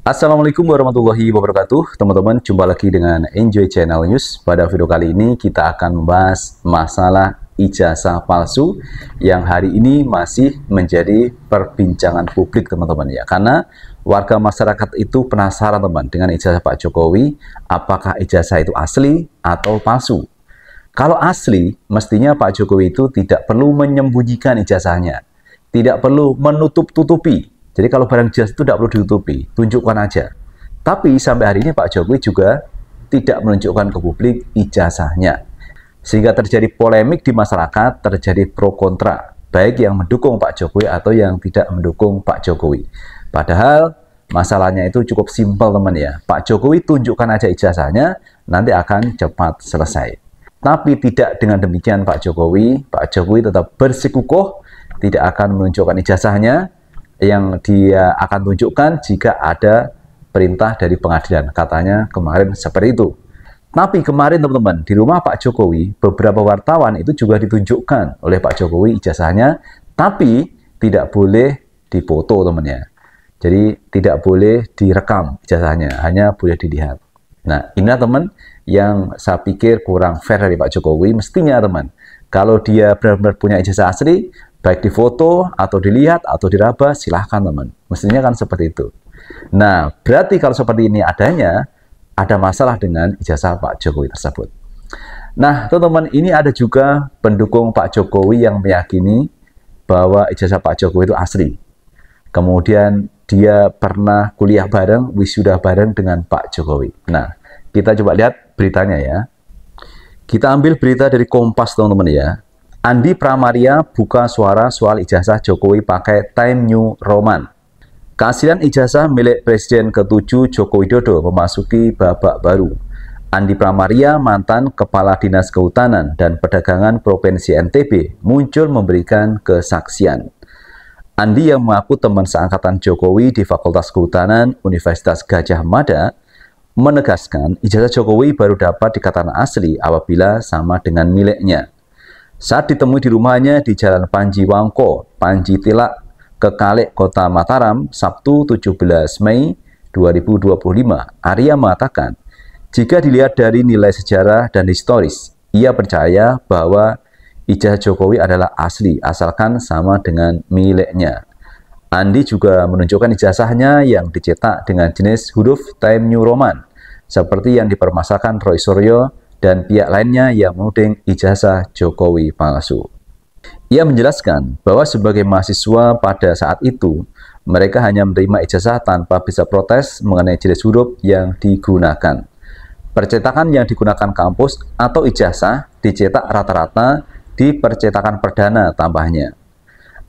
Assalamualaikum warahmatullahi wabarakatuh. Teman-teman, jumpa lagi dengan Enjoy Channel News. Pada video kali ini kita akan membahas masalah ijazah palsu yang hari ini masih menjadi perbincangan publik, teman-teman ya. Karena warga masyarakat itu penasaran, teman, dengan ijazah Pak Jokowi, apakah ijazah itu asli atau palsu. Kalau asli, mestinya Pak Jokowi itu tidak perlu menyembunyikan ijazahnya, tidak perlu menutup-tutupi. Jadi kalau barang ijazah itu tidak perlu ditutupi, tunjukkan aja. Tapi sampai hari ini Pak Jokowi juga tidak menunjukkan ke publik ijazahnya. Sehingga terjadi polemik di masyarakat, terjadi pro kontra, baik yang mendukung Pak Jokowi atau yang tidak mendukung Pak Jokowi. Padahal masalahnya itu cukup simpel, teman ya. Pak Jokowi tunjukkan aja ijazahnya, nanti akan cepat selesai. Tapi tidak dengan demikian Pak Jokowi tetap bersikukuh, tidak akan menunjukkan ijazahnya. Yang dia akan tunjukkan jika ada perintah dari pengadilan. Katanya kemarin seperti itu. Tapi kemarin, teman-teman, di rumah Pak Jokowi, beberapa wartawan itu juga ditunjukkan oleh Pak Jokowi ijazahnya, tapi tidak boleh dipoto, teman-teman. Jadi tidak boleh direkam ijazahnya, hanya boleh dilihat. Nah, ini teman yang saya pikir kurang fair dari Pak Jokowi. Mestinya, teman, kalau dia benar-benar punya ijazah asli, baik difoto atau dilihat atau diraba, silahkan, teman. Mestinya kan seperti itu. Nah, berarti kalau seperti ini adanya, ada masalah dengan ijazah Pak Jokowi tersebut. Nah, teman-teman, ini ada juga pendukung Pak Jokowi yang meyakini bahwa ijazah Pak Jokowi itu asli. Kemudian dia pernah kuliah bareng, wisuda bareng dengan Pak Jokowi. Nah, kita coba lihat beritanya ya. Kita ambil berita dari Kompas, teman-teman ya. Andi Pramaria buka suara soal ijazah Jokowi pakai Time New Roman. Kehasilan ijazah milik Presiden ke-7 Joko Widodo memasuki babak baru. Andi Pramaria, mantan Kepala Dinas Kehutanan dan Perdagangan Provinsi NTB, muncul memberikan kesaksian. Andi yang mengaku teman seangkatan Jokowi di Fakultas Kehutanan Universitas Gadjah Mada, menegaskan ijazah Jokowi baru dapat dikatakan asli apabila sama dengan miliknya. Saat ditemui di rumahnya di Jalan Panji Wangko, Panji Tilak, Kekalik, Kota Mataram, Sabtu 17 Mei 2025, Arya mengatakan, jika dilihat dari nilai sejarah dan historis, ia percaya bahwa ijazah Jokowi adalah asli, asalkan sama dengan miliknya. Andi juga menunjukkan ijazahnya yang dicetak dengan jenis huruf Time New Roman, seperti yang dipermasalahkan Roy Suryo dan pihak lainnya yang menuding ijazah Jokowi palsu. Ia menjelaskan bahwa sebagai mahasiswa pada saat itu, mereka hanya menerima ijazah tanpa bisa protes mengenai jenis huruf yang digunakan. Percetakan yang digunakan kampus atau ijazah dicetak rata-rata di percetakan perdana tambahnya.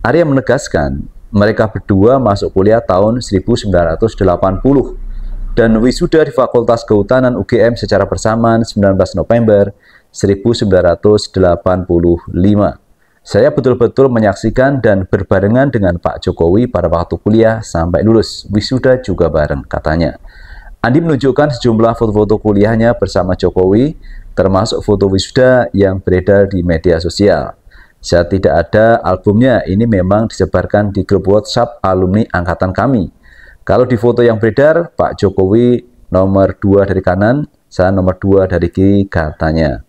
Arya menegaskan, mereka berdua masuk kuliah tahun 1980. Dan wisuda di Fakultas Kehutanan UGM secara bersamaan 19 November 1985. Saya betul-betul menyaksikan dan berbarengan dengan Pak Jokowi pada waktu kuliah sampai lulus. Wisuda juga bareng, katanya. Andi menunjukkan sejumlah foto-foto kuliahnya bersama Jokowi, termasuk foto wisuda yang beredar di media sosial. Saat tidak ada albumnya, ini memang disebarkan di grup WhatsApp alumni angkatan kami. Kalau di foto yang beredar, Pak Jokowi nomor 2 dari kanan, saya nomor 2 dari kiri, katanya.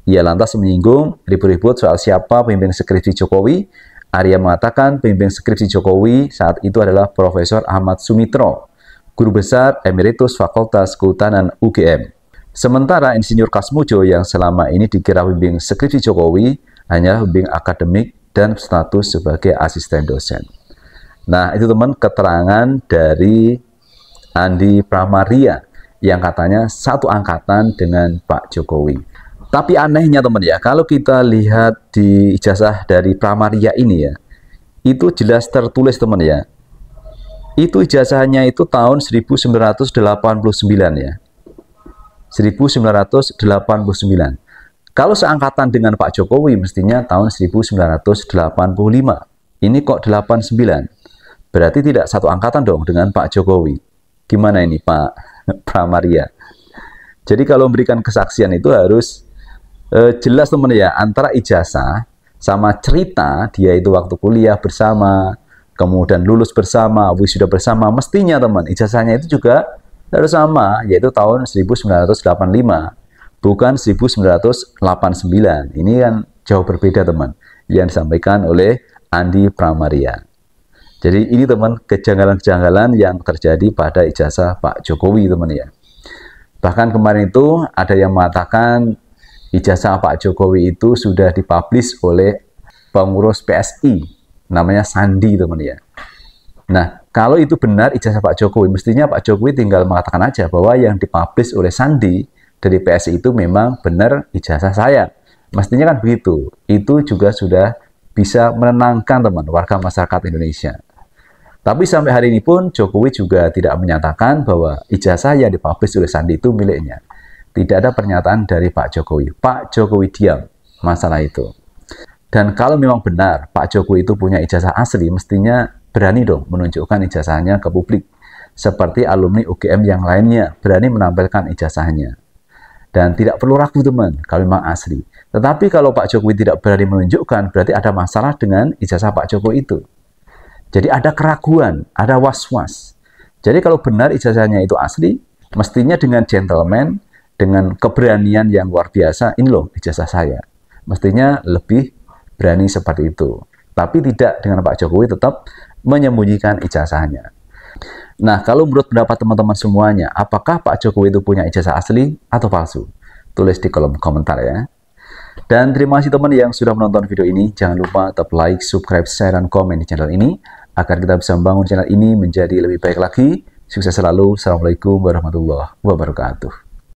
Ia lantas menyinggung ribut-ribut soal siapa pembimbing skripsi Jokowi. Arya mengatakan pembimbing skripsi Jokowi saat itu adalah Profesor Ahmad Sumitro, Guru Besar Emeritus Fakultas Kehutanan UGM. Sementara Insinyur Kasmujo yang selama ini dikira pembimbing skripsi Jokowi hanya pembimbing akademik dan status sebagai asisten dosen. Nah, itu teman keterangan dari Andi Pramaria yang katanya satu angkatan dengan Pak Jokowi. Tapi anehnya, teman ya, kalau kita lihat di ijazah dari Pramaria ini ya, itu jelas tertulis, teman ya. Itu ijazahnya itu tahun 1989 ya. 1989. Kalau seangkatan dengan Pak Jokowi mestinya tahun 1985. Ini kok 89. Berarti tidak satu angkatan dong dengan Pak Jokowi. Gimana ini Pak Pramaria? Jadi kalau memberikan kesaksian itu harus jelas, teman ya, antara ijazah sama cerita dia itu waktu kuliah bersama, kemudian lulus bersama, wisuda bersama, mestinya teman, ijazahnya itu juga harus sama, yaitu tahun 1985, bukan 1989. Ini kan jauh berbeda teman, yang disampaikan oleh Andi Pramaria. Jadi ini teman, kejanggalan-kejanggalan yang terjadi pada ijazah Pak Jokowi teman ya. Bahkan kemarin itu ada yang mengatakan ijazah Pak Jokowi itu sudah dipublish oleh pengurus PSI, namanya Sandi teman ya. Nah, kalau itu benar ijazah Pak Jokowi, mestinya Pak Jokowi tinggal mengatakan aja bahwa yang dipublish oleh Sandi dari PSI itu memang benar ijazah saya. Mestinya kan begitu. Itu juga sudah bisa menenangkan teman warga masyarakat Indonesia. Tapi sampai hari ini pun Jokowi juga tidak menyatakan bahwa ijazah yang dipublish oleh Sandi itu miliknya. Tidak ada pernyataan dari Pak Jokowi. Pak Jokowi diam masalah itu. Dan kalau memang benar Pak Jokowi itu punya ijazah asli, mestinya berani dong menunjukkan ijazahnya ke publik. Seperti alumni UGM yang lainnya berani menampilkan ijazahnya. Dan tidak perlu ragu teman kalau memang asli. Tetapi kalau Pak Jokowi tidak berani menunjukkan, berarti ada masalah dengan ijazah Pak Jokowi itu. Jadi ada keraguan, ada was-was. Jadi kalau benar ijazahnya itu asli, mestinya dengan gentleman, dengan keberanian yang luar biasa, ini loh ijazah saya. Mestinya lebih berani seperti itu. Tapi tidak dengan Pak Jokowi tetap menyembunyikan ijazahnya. Nah, kalau menurut pendapat teman-teman semuanya, apakah Pak Jokowi itu punya ijazah asli atau palsu? Tulis di kolom komentar ya. Dan terima kasih teman yang sudah menonton video ini. Jangan lupa tetap like, subscribe, share, dan komen di channel ini agar kita bisa membangun channel ini menjadi lebih baik lagi. Sukses selalu. Assalamualaikum warahmatullahi wabarakatuh.